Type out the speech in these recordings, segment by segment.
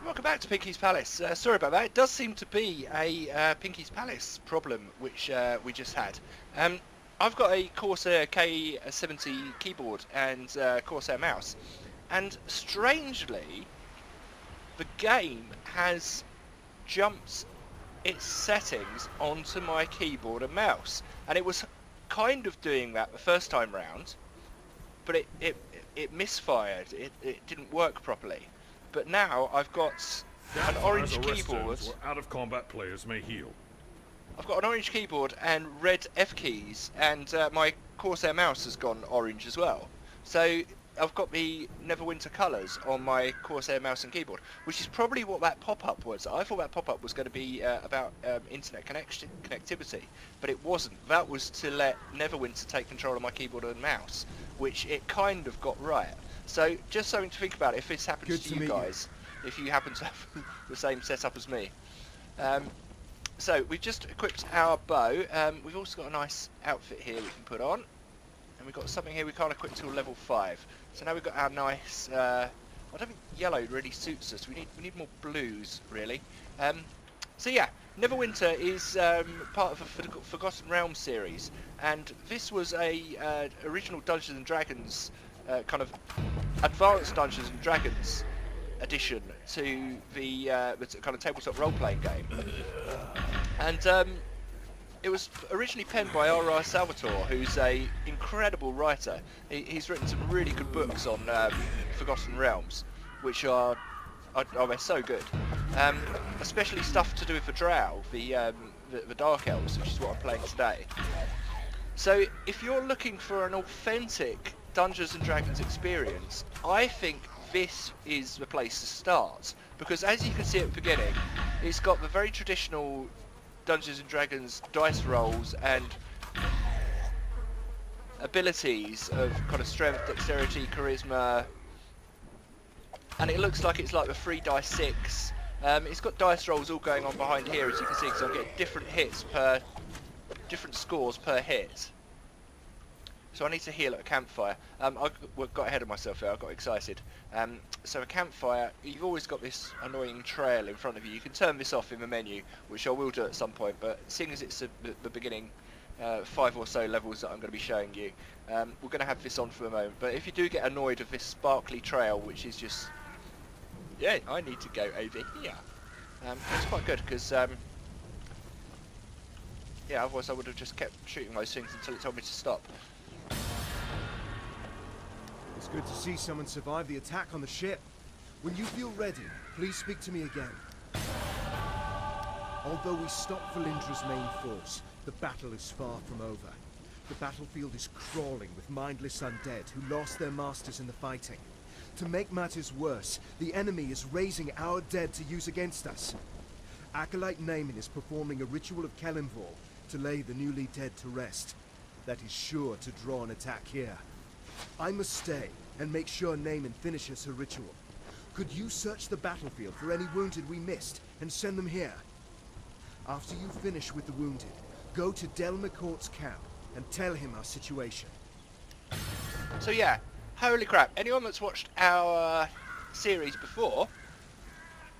Welcome back to Pinky's Palace. Sorry about that. It does seem to be a Pinky's Palace problem, which we just had. I've got a Corsair K70 keyboard and Corsair mouse, and strangely, the game has jumped its settings onto my keyboard and mouse, and it was kind of doing that the first time round, but it misfired. It didn't work properly. But now I've got an orange keyboard. Out of combat players may heal. I've got an orange keyboard and red F keys, and my Corsair mouse has gone orange as well. So I've got the NeverWinter colours on my Corsair mouse and keyboard, which is probably what that pop-up was. I thought that pop-up was going to be about internet connectivity, but it wasn't. That was to let NeverWinter take control of my keyboard and mouse, which it kind of got right. So just something to think about if this happens to you guys, if you happen to have the same setup as me. So we've just equipped our bow. We've also got a nice outfit here we can put on, and we've got something here we can't equip till level 5. So now we've got our nice. I don't think yellow really suits us. We need more blues really. So yeah, NeverWinter is part of a Forgotten Realms series, and this was a original Dungeons and Dragons kind of advanced Dungeons and Dragons addition to the kind of tabletop role-playing game. And it was originally penned by R.R. Salvatore, who's a incredible writer. He's written some really good books on Forgotten Realms, which are they're so good. Especially stuff to do with the Drow, the Dark Elves, which is what I'm playing today. So if you're looking for an authentic Dungeons and Dragons experience, I think this is the place to start, because as you can see at the beginning, it's got the very traditional Dungeons and Dragons dice rolls and abilities of kind of strength, dexterity, charisma, and it looks like it's like the 3d6. It's got dice rolls all going on behind here, as you can see, because I'm getting different scores per hit. So I need to heal at a campfire. I got ahead of myself there, I got excited. So a campfire, you've always got this annoying trail in front of you. You can turn this off in the menu, which I will do at some point, but seeing as it's the beginning 5 or so levels that I'm going to be showing you, we're going to have this on for a moment. But if you do get annoyed with this sparkly trail, which is just... yeah, I need to go over here. It's quite good, because... yeah, otherwise I would have just kept shooting those things until it told me to stop. It's good to see someone survive the attack on the ship. When you feel ready, please speak to me again. Although we stopped Valindra's main force, the battle is far from over. The battlefield is crawling with mindless undead who lost their masters in the fighting. To make matters worse, the enemy is raising our dead to use against us. Acolyte Naaman is performing a ritual of Kelimvor to lay the newly dead to rest. That is sure to draw an attack here. I must stay and make sure Naaman finishes her ritual. Could you search the battlefield for any wounded we missed and send them here? After you finish with the wounded, go to Del McCourt's camp and tell him our situation. So yeah, holy crap, anyone that's watched our series before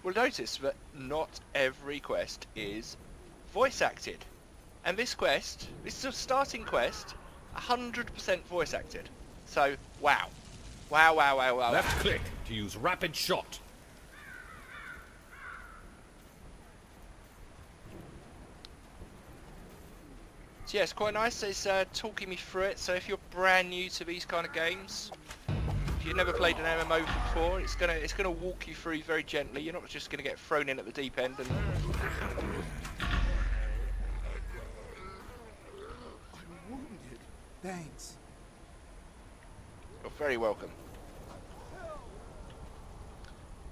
will notice that not every quest is voice acted. And this quest, this is a starting quest, 100% voice acted. So, wow. Wow, wow, wow, wow. Left click to use rapid shot. So yeah, it's quite nice. It's talking me through it. So if you're brand new to these kind of games, if you've never played an MMO before, it's gonna walk you through very gently. You're not just gonna get thrown in at the deep end and... I'm wounded. Thanks. You're very welcome.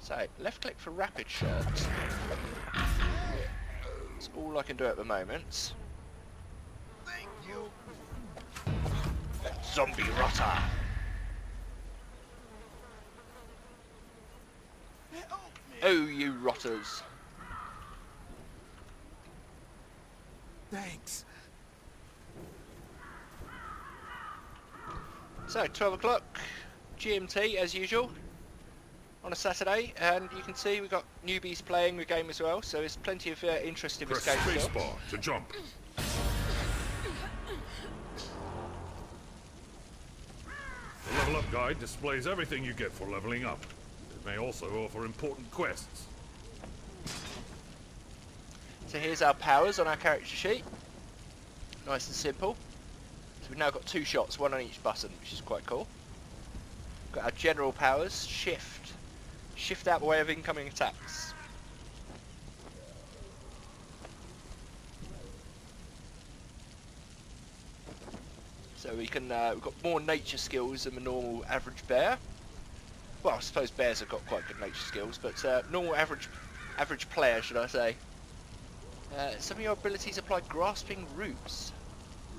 So, left click for rapid shot. That's all I can do at the moment. Thank you. Zombie rotter! Help me. Oh, you rotters. Thanks. So, 12 o'clock, GMT as usual. on a Saturday, and you can see we've got newbies playing the game as well, so there's plenty of interest in this Press game as well. spacebar to jump. The Level Up Guide displays everything you get for leveling up. It may also offer important quests. So here's our powers on our character sheet. Nice and simple. So we've now got 2 shots, 1 on each button, which is quite cool. Got our general powers, shift. Shift out the way of incoming attacks. So we can, we've got more nature skills than the normal average bear. Well, I suppose bears have got quite good nature skills, but normal average player, should I say. Some of your abilities apply grasping roots.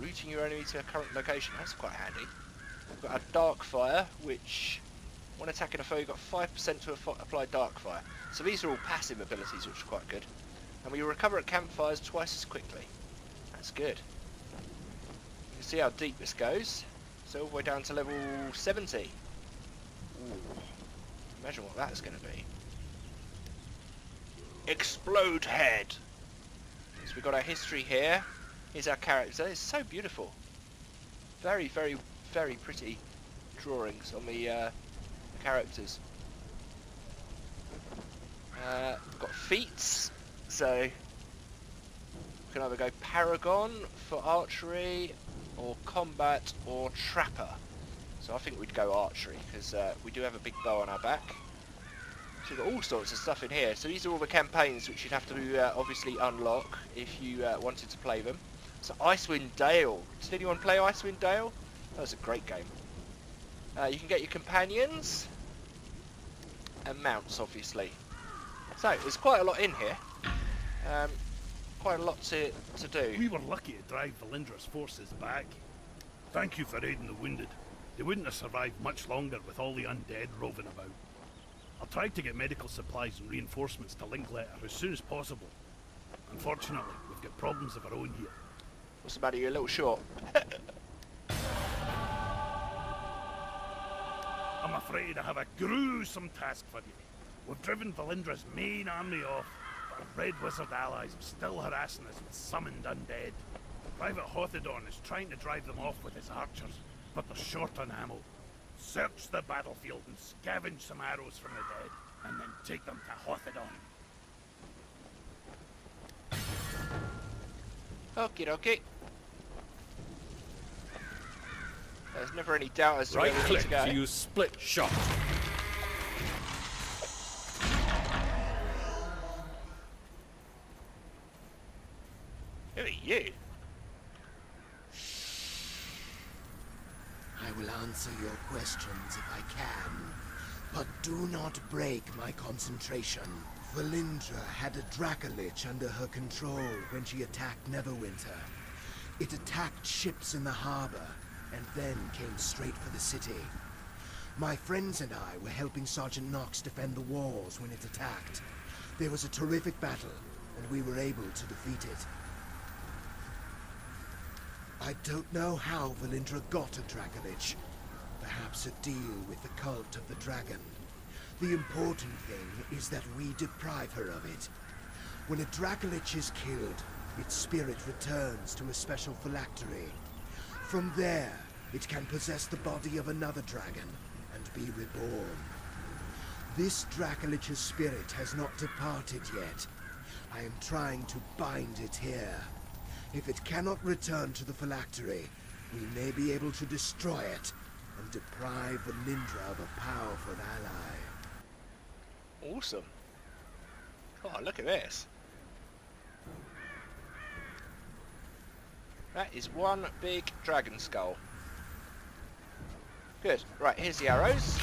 Rooting your enemy to a current location. That's quite handy. We've got our dark fire, which when attacking a foe, you've got 5% to apply dark fire. So these are all passive abilities, which are quite good. And we recover at campfires twice as quickly. That's good. You can see how deep this goes. So all the way down to level 70. Ooh. Imagine what that's going to be. Explode head. So we've got our history here. Here's our character. It's so beautiful. Very, very, very pretty drawings on the characters. We've got feats, so we can either go Paragon for archery, or combat, or trapper. So I think we'd go archery, because we do have a big bow on our back. So we've got all sorts of stuff in here. So these are all the campaigns which you'd have to obviously unlock if you wanted to play them. So Icewind Dale. Did anyone play Icewind Dale? That was a great game. You can get your companions and mounts, obviously. So there's quite a lot in here. Quite a lot to do. We were lucky to drive Valindra's forces back. Thank you for aiding the wounded. They wouldn't have survived much longer with all the undead roving about. I'll try to get medical supplies and reinforcements to Linklater as soon as possible. Unfortunately, we've got problems of our own here. What's the matter? You're a little short. I'm afraid I have a gruesome task for you. We've driven Valindra's main army off, but our Red Wizard allies are still harassing us with summoned undead. Private Hothedorn is trying to drive them off with his archers, but they're short on ammo. Search the battlefield and scavenge some arrows from the dead, and then take them to Hothedorn. Okie dokie. There's never any doubt as to Right where we need click to go. to use split shot. Who are you? I will answer your questions if I can, but do not break my concentration. Valindra had a Dracolich under her control when she attacked Neverwinter. It attacked ships in the harbor, and then came straight for the city. My friends and I were helping Sergeant Knox defend the walls when it attacked. There was a terrific battle, and we were able to defeat it. I don't know how Valindra got a Dracolich. Perhaps a deal with the cult of the dragon. The important thing is that we deprive her of it. When a Dracolich is killed, its spirit returns to a special phylactery. From there, it can possess the body of another dragon and be reborn. This Dracolich's spirit has not departed yet. I am trying to bind it here. If it cannot return to the phylactery, we may be able to destroy it and deprive Valindra of a powerful ally. Awesome. Oh, look at this. That is one big dragon skull. Good. Right, here's the arrows.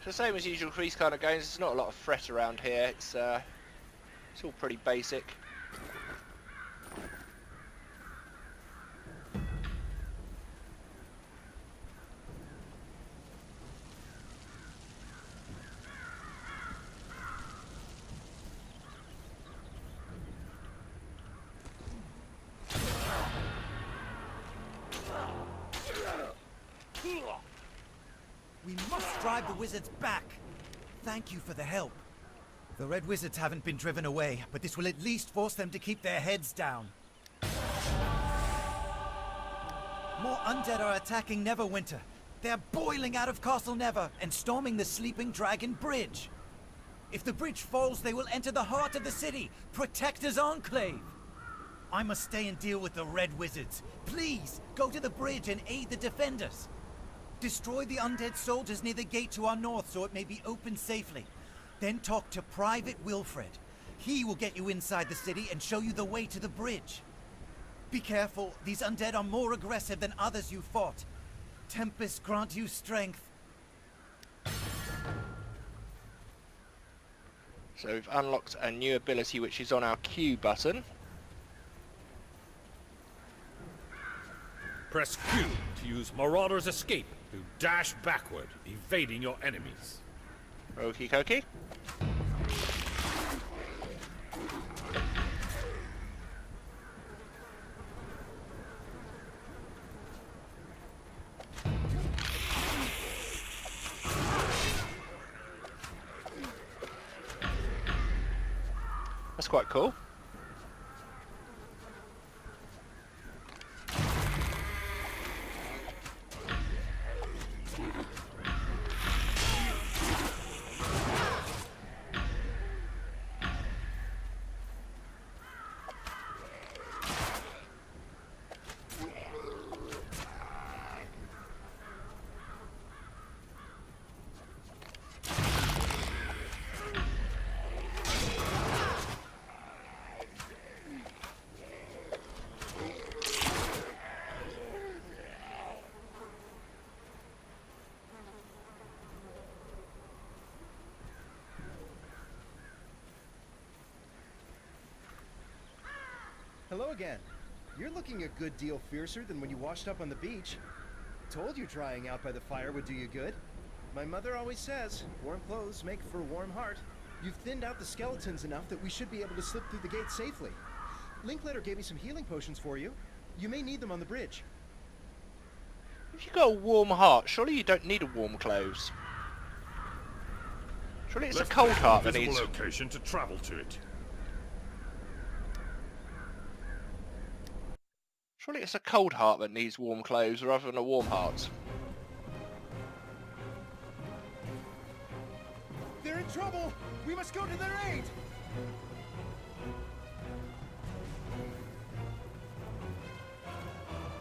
The same as usual for these kind of games, there's not a lot of threat around here. It's It's all pretty basic. We must drive the wizards back. Thank you for the help. The red wizards haven't been driven away, but this will at least force them to keep their heads down. More undead are attacking Neverwinter. They're boiling out of Castle Never and storming the Sleeping Dragon Bridge. If the bridge falls, they will enter the heart of the city, Protector's Enclave. I must stay and deal with the red wizards. Please, go to the bridge and aid the defenders. Destroy the undead soldiers near the gate to our north so it may be opened safely. Then talk to Private Wilfred. He will get you inside the city and show you the way to the bridge. Be careful, these undead are more aggressive than others you fought. Tempest grant you strength. So we've unlocked a new ability which is on our Q button. Press Q to use Marauder's Escape to dash backward, evading your enemies. Okie dokie. That's quite cool. Hello again. You're looking a good deal fiercer than when you washed up on the beach. Told you trying out by the fire would do you good. My mother always says, warm clothes make for a warm heart. You've thinned out the skeletons enough that we should be able to slip through the gate safely. Linklater gave me some healing potions for you. You may need them on the bridge. If you've got a warm heart, surely you don't need a warm clothes. Surely it's Let's a cold pick heart a that visible needs... location to travel to it. Surely it's a cold heart that needs warm clothes rather than a warm heart. They're in trouble! We must go to their aid!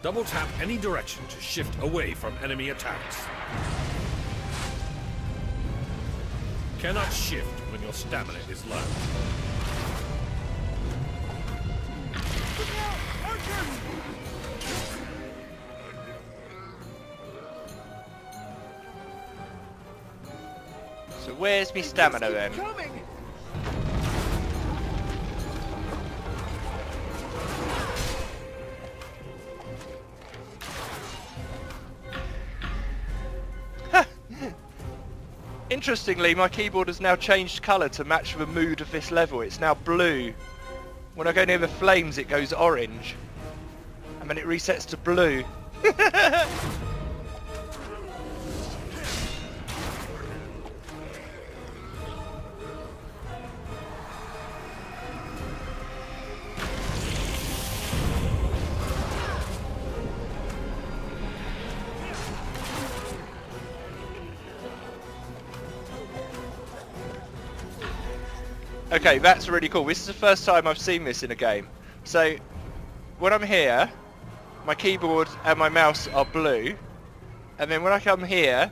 Double tap any direction to shift away from enemy attacks. Cannot shift when your stamina is low. So where's me stamina then? Coming! Interestingly, my keyboard has now changed colour to match the mood of this level. It's now blue. When I go near the flames, it goes orange. And then it resets to blue. Okay, that's really cool. This is the first time I've seen this in a game. So, when I'm here, my keyboard and my mouse are blue, and then when I come here,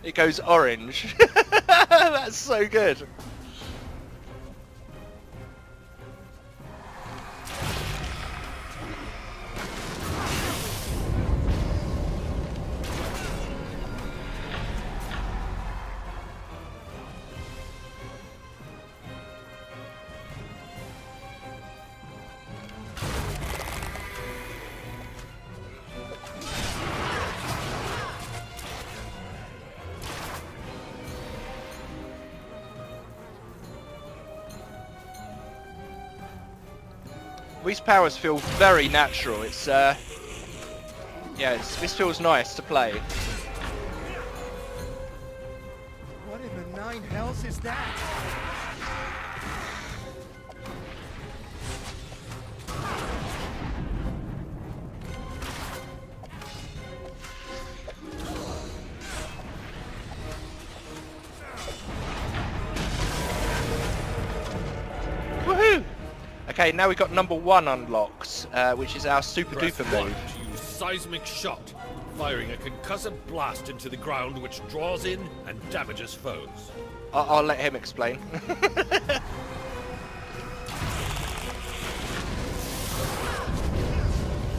it goes orange. That's so good. These powers feel very natural. It's yeah, this feels nice to play. What in the nine hells is that? Woohoo! Okay, now we've got number 1 unlocked, which is our super Press duper 1 move. to use seismic shot, firing a concussive blast into the ground which draws in and damages foes. I'll let him explain.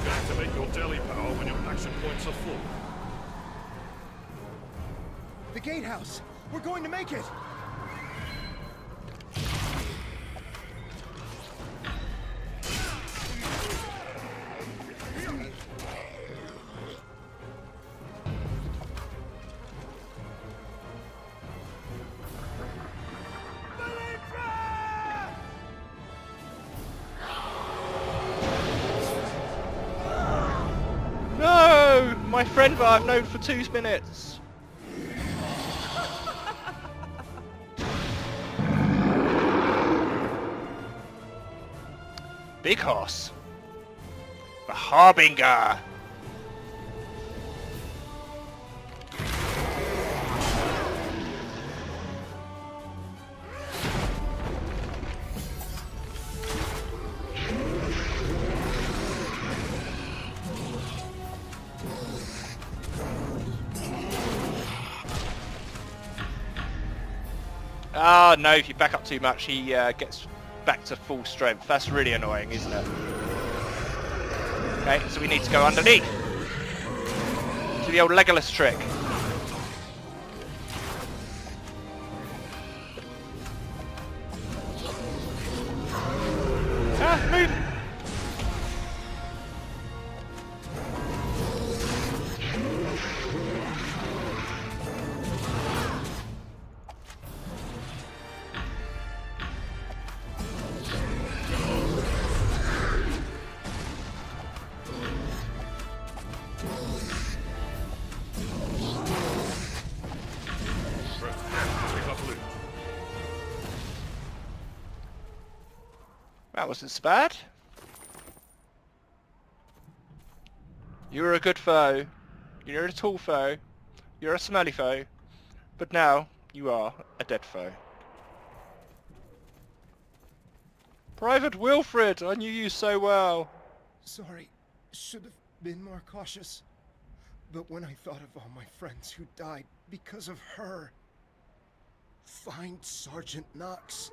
Activate your daily power when your action points are full. The gatehouse! We're going to make it! No! My friend that I've known for 2 minutes! Big Horse! The Harbinger! Oh no, if you back up too much, he gets back to full strength. That's really annoying, isn't it? Okay, so we need to go underneath. To the old Legolas trick. Ah, move! That wasn't so bad. You were a good foe. You're a tall foe. You're a smelly foe. But now, you are a dead foe. Private Wilfred! I knew you so well. Sorry, should have been more cautious. But when I thought of all my friends who died because of her... Find Sergeant Knox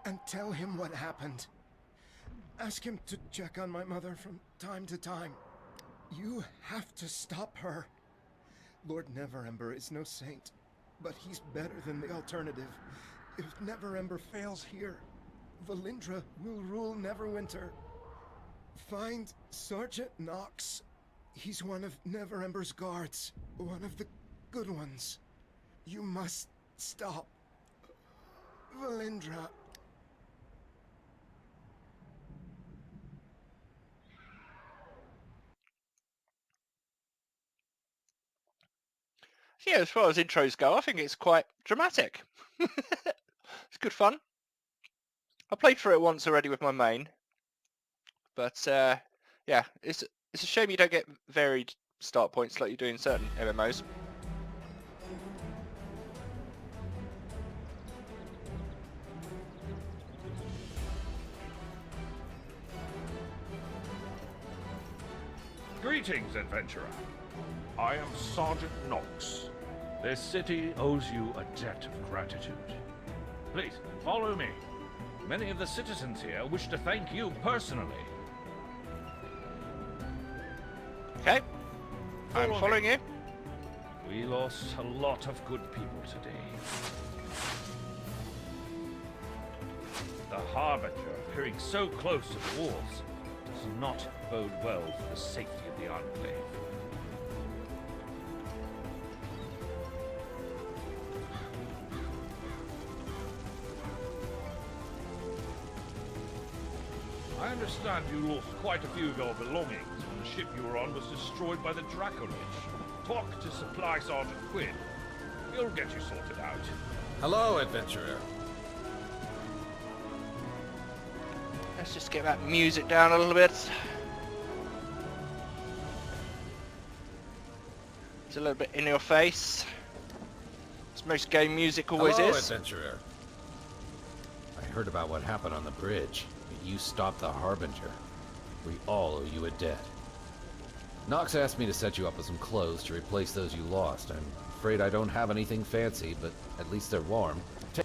and tell him what happened. Ask him to check on my mother from time to time. You have to stop her. Lord Neverember is no saint, but he's better than the alternative. If Neverember fails here, Valindra will rule Neverwinter. Find Sergeant Knox. He's one of Neverember's guards, one of the good ones. You must stop Valindra. Yeah, as far as intros go, I think it's quite dramatic. It's good fun. I played through it once already with my main, but yeah, it's a shame you don't get varied start points like you do in certain MMOs. Greetings, adventurer. I am Sergeant Knox. This city owes you a debt of gratitude. Please, follow me. Many of the citizens here wish to thank you personally. Okay, I'm Follow following me. you. We lost a lot of good people today. The Harbinger appearing so close to the walls does not bode well for the safety of the Enclave. I understand you lost quite a few of your belongings when the ship you were on was destroyed by the Dracolich. Talk to Supply Sergeant Quinn. He'll get you sorted out. Hello, adventurer. Let's just get that music down a little bit. It's a little bit in your face. As most game music always Hello, is. adventurer. I heard about what happened on the bridge. You stopped the Harbinger. We all owe you a debt. Nox asked me to set you up with some clothes to replace those you lost. I'm afraid I don't have anything fancy, but at least they're warm. I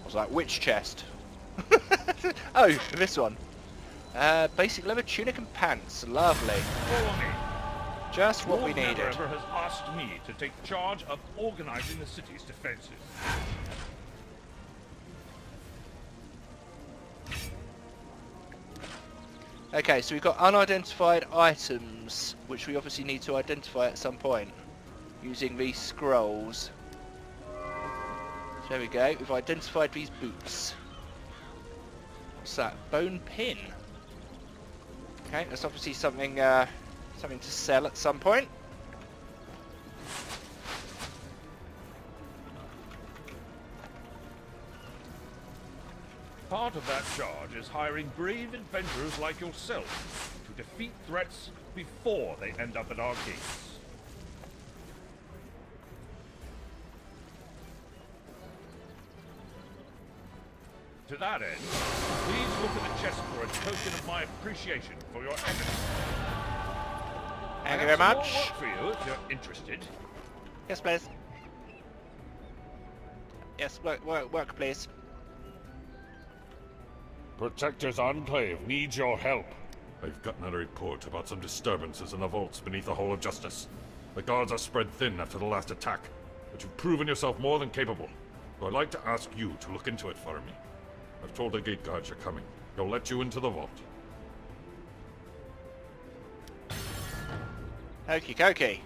was like, which chest? Oh, this one. Basic leather tunic and pants. Lovely. Follow me. Just what we Lord needed. Never has asked me to take charge of organizing the city's defenses. Okay, so we've got unidentified items, which we obviously need to identify at some point using these scrolls. So there we go. We've identified these boots. What's that? Bone pin. Okay, that's obviously something something to sell at some point. Part of that charge is hiring brave adventurers like yourself to defeat threats before they end up at our gates. To that end, please look at the chest for a token of my appreciation for your efforts. Thank you very much. More work for you if you're interested. Yes, please. Yes, work, please. Protector's Enclave needs your help. I've gotten a report about some disturbances in the vaults beneath the Hall of Justice. The guards are spread thin after the last attack, but you've proven yourself more than capable. So I'd like to ask you to look into it for me. I've told the gate guards you're coming. They'll let you into the vault. Okie dokie.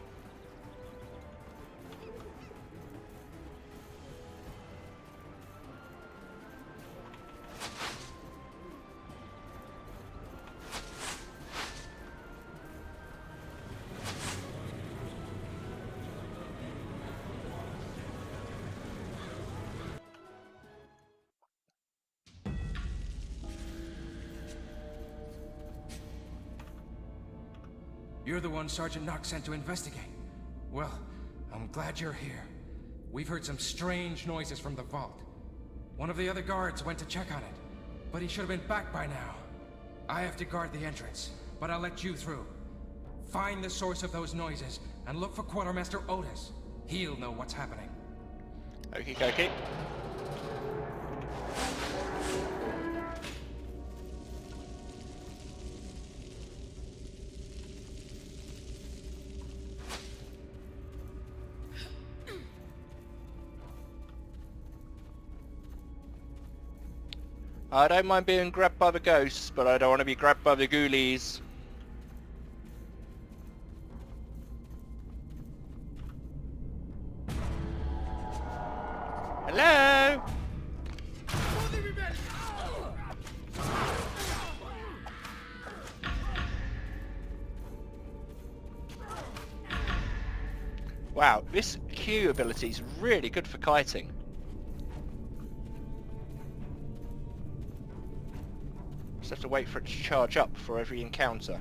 You're the one Sergeant Knox sent to investigate. Well, I'm glad you're here. We've heard some strange noises from the vault. One of the other guards went to check on it, but he should have been back by now. I have to guard the entrance, but I'll let you through. Find the source of those noises, and look for Quartermaster Otis. He'll know what's happening. Okie dokie. I don't mind being grabbed by the ghosts, but I don't want to be grabbed by the ghoulies. Hello? Wow, this Q ability is really good for kiting. Just have to wait for it to charge up for every encounter.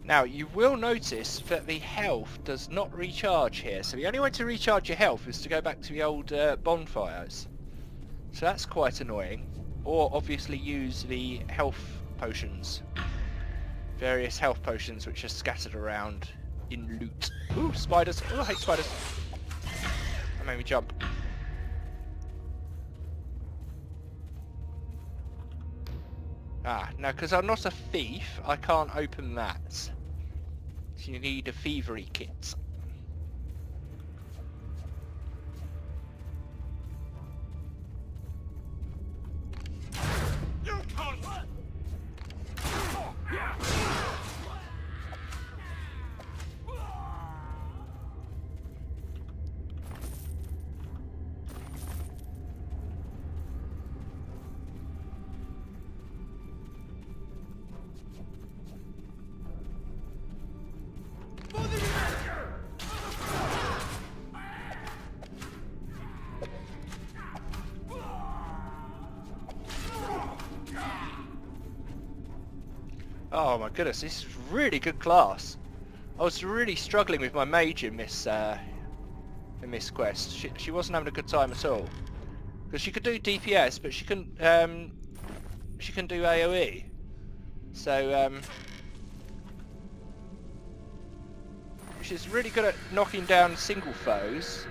Now, you will notice that the health does not recharge here, so the only way to recharge your health is to go back to the old bonfires. So that's quite annoying. Or obviously use the health potions. Various health potions which are scattered around in loot. Ooh, spiders. Oh, I hate spiders. That made me jump. Ah, now because I'm not a thief, I can't open that. So you need a thievery kit. Oh my goodness, this is really good class. I was really struggling with my mage in this quest. She wasn't having a good time at all. Because she could do DPS, but she couldn't do AoE. So she's really good at knocking down single foes,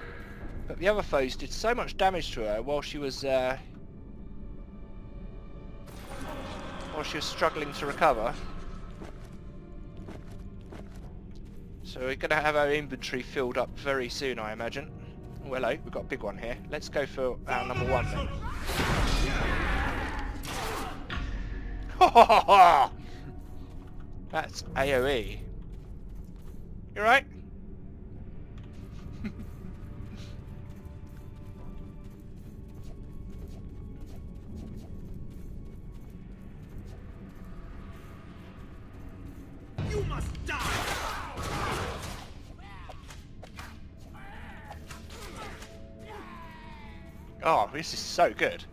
but the other foes did so much damage to her while she was struggling to recover. So we're going to have our inventory filled up very soon, I imagine. Oh, hello, we've got a big one here. Let's go for our number one then. That's AoE. You right? You must die! Oh, this is so good.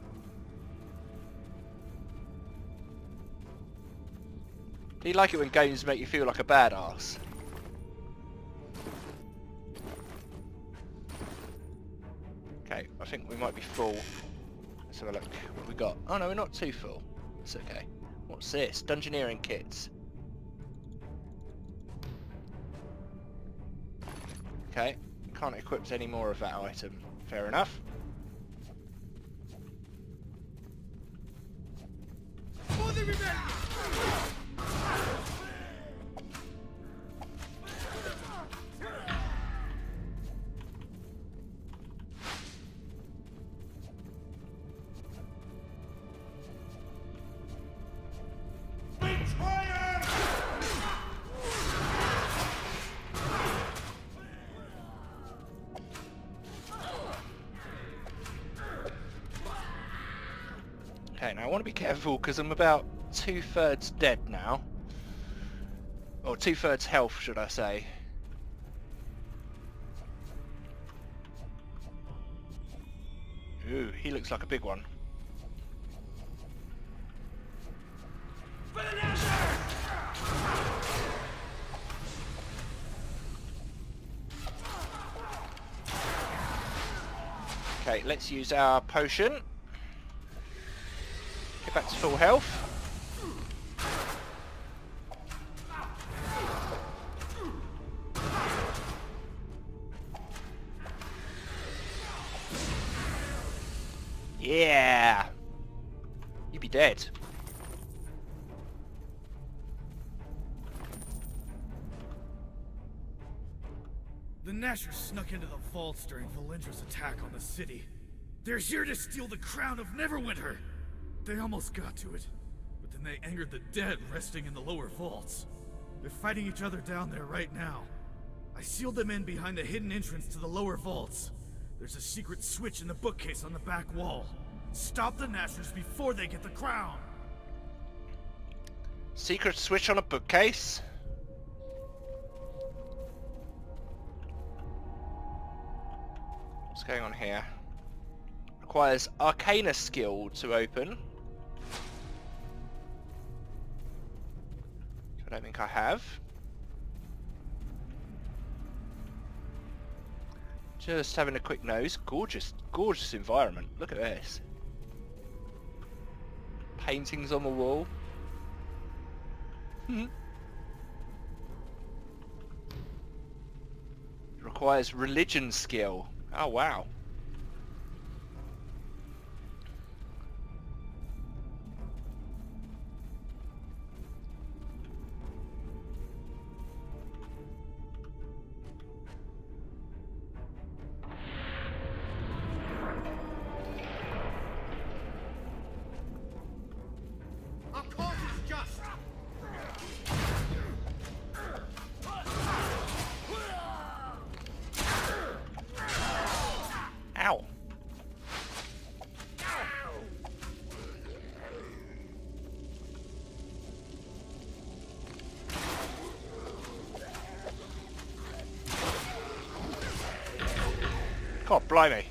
Do you like it when games make you feel like a badass? Okay, I think we might be full. Let's have a look. What have we got? Oh no, we're not too full. It's okay. What's this? Dungeoneering kits. Okay, can't equip any more of that item. Fair enough. Okay, now I want to be careful because I'm about 2/3 dead now. Or 2/3 health, should I say. Ooh, he looks like a big one. Okay, let's use our potion. Get back to full health. Yeah! You'd be dead. The Nashers snuck into the vaults during Valindra's attack on the city. They're here to steal the crown of Neverwinter! They almost got to it, but then they angered the dead resting in the lower vaults. They're fighting each other down there right now. I sealed them in behind the hidden entrance to the lower vaults. There's a secret switch in the bookcase on the back wall. Stop the Nashers before they get the crown! Secret switch on a bookcase? What's going on here? Requires Arcana skill to open. I don't think I have. Just having a quick nose. Gorgeous, gorgeous environment. Look at this. Paintings on the wall. Requires religion skill. Oh wow. Ow. God blimey.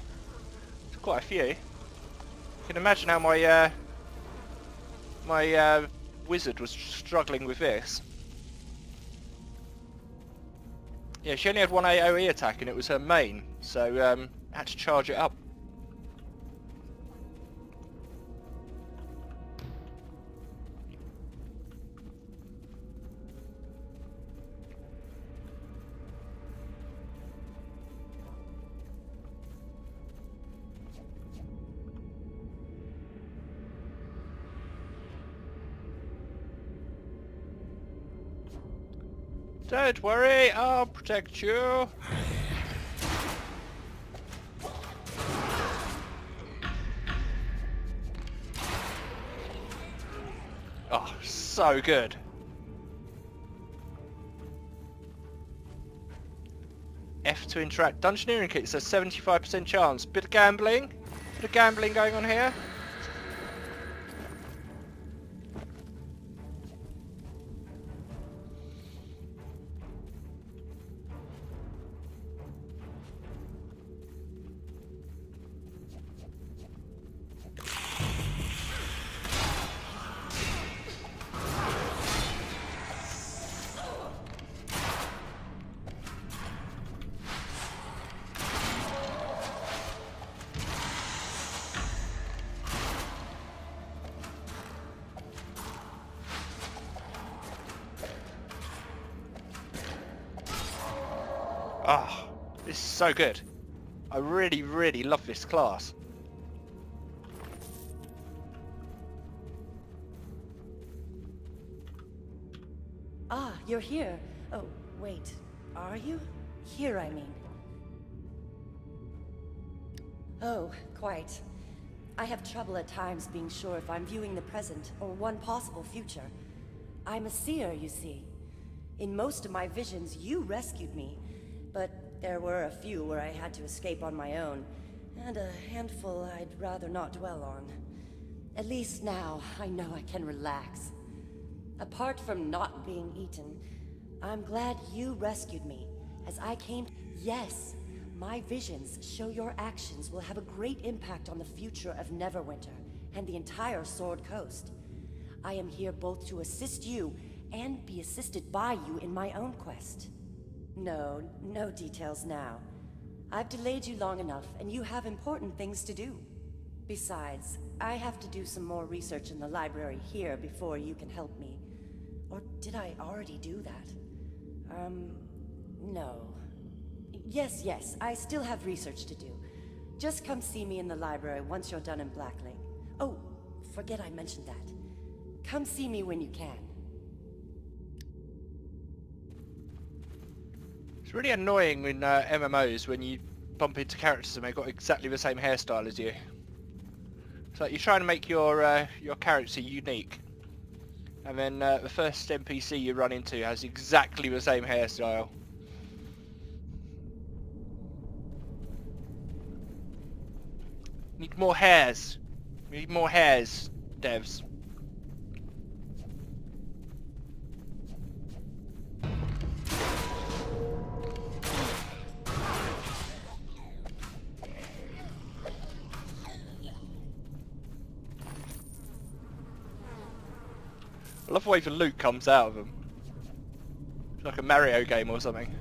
It's quite a few. You can imagine how my wizard was struggling with this. Yeah, she only had one AoE attack and it was her main, so had to charge it up. Don't worry, I'll protect you. Oh, so good. F to interact. Dungeoneering kit says 75% chance. Bit of gambling going on here. Ah, this is so good. I really, really love this class. Ah, you're here. Oh, wait. Are you? Here, I mean. Oh, quite. I have trouble at times being sure if I'm viewing the present or one possible future. I'm a seer, you see. In most of my visions, you rescued me, but there were a few where I had to escape on my own, and a handful I'd rather not dwell on. At least now, I know I can relax. Apart from not being eaten, I'm glad you rescued me, as I came... Yes, my visions show your actions will have a great impact on the future of Neverwinter, and the entire Sword Coast. I am here both to assist you, and be assisted by you in my own quest. No details now. I've delayed you long enough, and you have important things to do. Besides, I have to do some more research in the library here before you can help me. Or did I already do that? No. Yes, I still have research to do. Just come see me in the library once you're done in Blacklake. Oh, forget I mentioned that. Come see me when you can. It's really annoying in MMOs when you bump into characters and they've got exactly the same hairstyle as you. It's like you're trying to make your character unique, and then the first NPC you run into has exactly the same hairstyle. Need more hairs. We need more hairs, devs. I love the way the loot comes out of them. It's like a Mario game or something.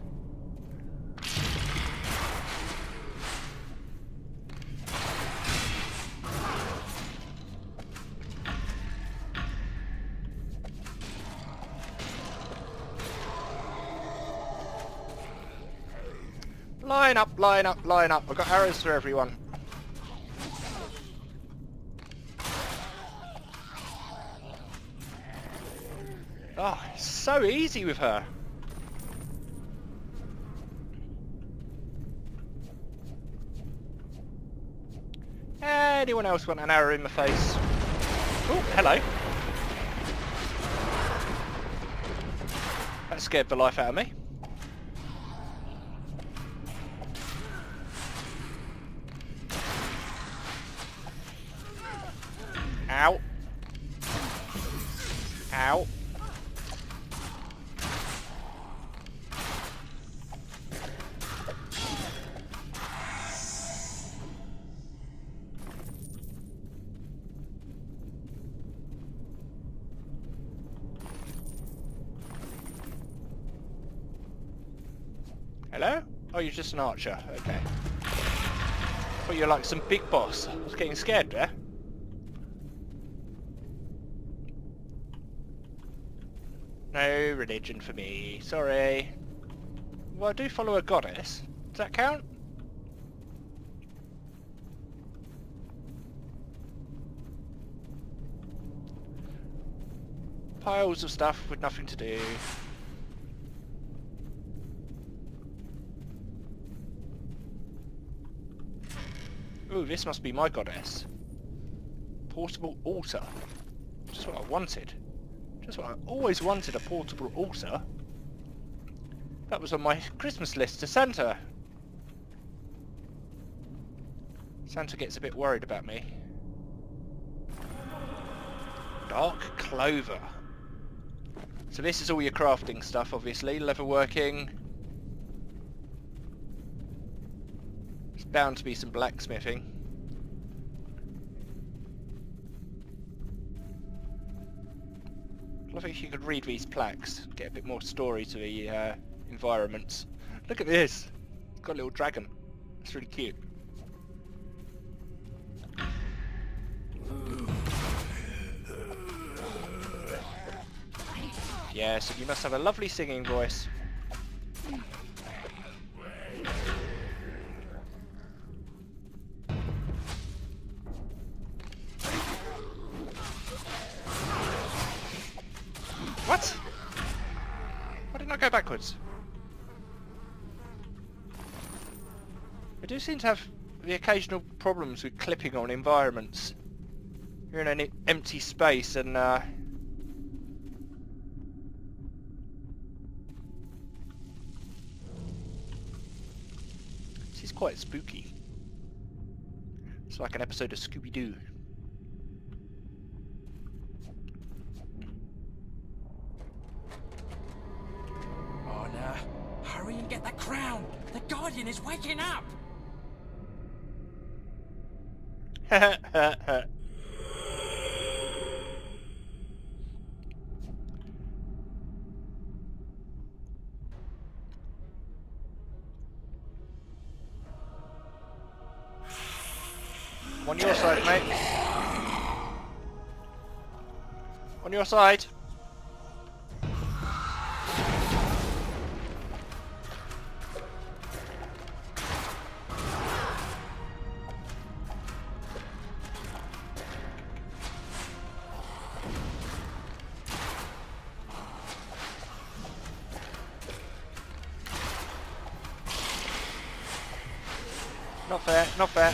Line up, line up, line up. I've got arrows for everyone. Oh, it's so easy with her. Anyone else want an arrow in the face? Oh, hello. That scared the life out of me. Ow. Ow. Hello? Oh, you're just an archer. Okay. Thought you were like some big boss. I was getting scared there. No religion for me. Sorry. Well, I do follow a goddess. Does that count? Piles of stuff with nothing to do. Ooh, this must be my goddess. Portable altar. Just what I wanted. Just what I always wanted, a portable altar. That was on my Christmas list to Santa. Santa gets a bit worried about me. Dark clover. So this is all your crafting stuff, obviously. Leatherworking. There's bound to be some blacksmithing. I love if you could read these plaques, get a bit more story to the environments. Look at this! It's got a little dragon. It's really cute. Yes, and you must have a lovely singing voice. What? Why didn't I go backwards? I do seem to have the occasional problems with clipping on environments. You're in an empty space and this is quite spooky. It's like an episode of Scooby-Doo. Oh no. Hurry and get the crown! The Guardian is waking up! I'm on your side, mate. On your side. Not fair, not fair.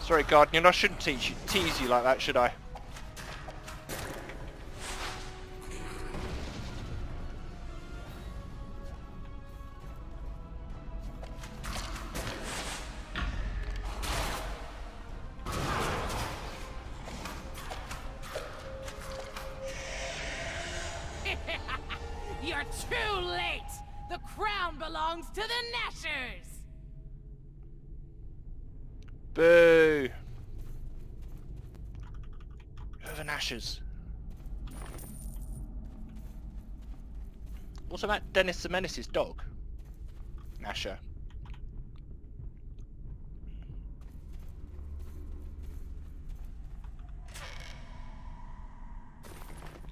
Sorry, Guardian, I shouldn't tease you like that, should I? You're too late! The crown belongs to the Nashers! Boo! Who are the Nashers? What's about Dennis the Menace's dog? Nasher.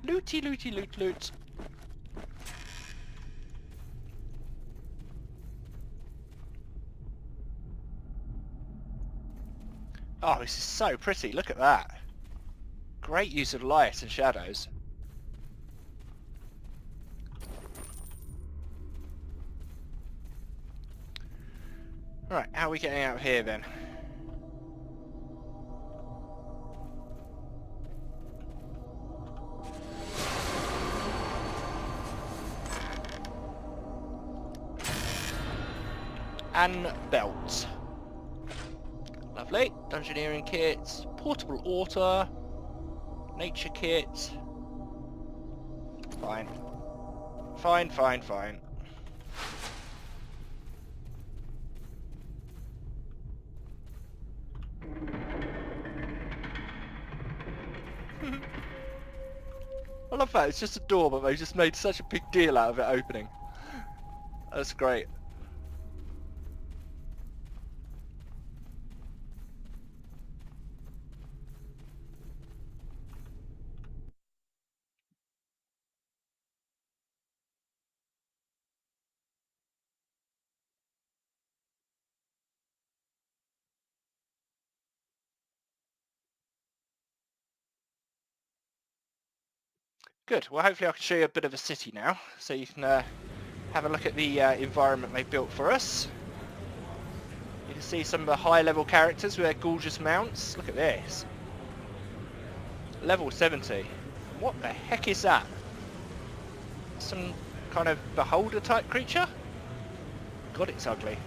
Looty, looty, loot, loot. Oh, this is so pretty. Look at that. Great use of light and shadows. Right, how are we getting out of here then? And belts. Lovely. Dungeoneering kits, portable altar, nature kit. Fine. Fine, fine, fine. I love that, it's just a door, but they just made such a big deal out of it opening. That's great. Good, well hopefully I can show you a bit of a city now, so you can have a look at the environment they built for us. You can see some of the high level characters with their gorgeous mounts. Look at this. Level 70. What the heck is that? Some kind of beholder type creature? God, it's ugly.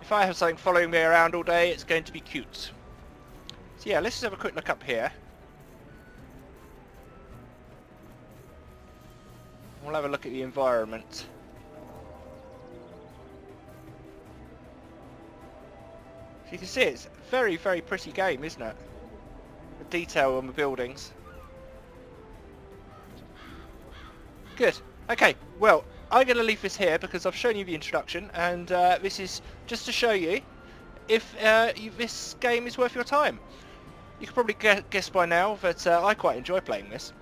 If I have something following me around all day, it's going to be cute. So yeah, let's just have a quick look up here. We'll have a look at the environment. So you can see it's a very, very pretty game, isn't it? The detail on the buildings. Good. Okay, well, I'm going to leave this here because I've shown you the introduction, and this is just to show you if this game is worth your time. You can probably guess by now that I quite enjoy playing this.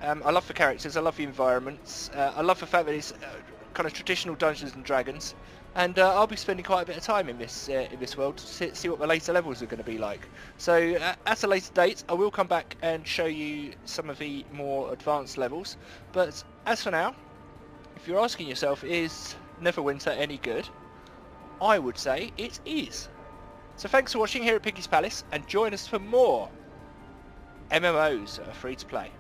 I love the characters, I love the environments, I love the fact that it's kind of traditional Dungeons and Dragons, and I'll be spending quite a bit of time in this world to see what the later levels are going to be like. So at a later date I will come back and show you some of the more advanced levels, but as for now, if you're asking yourself, is Neverwinter any good? I would say it is. So thanks for watching here at Piggy's Palace, and join us for more MMOs free to play.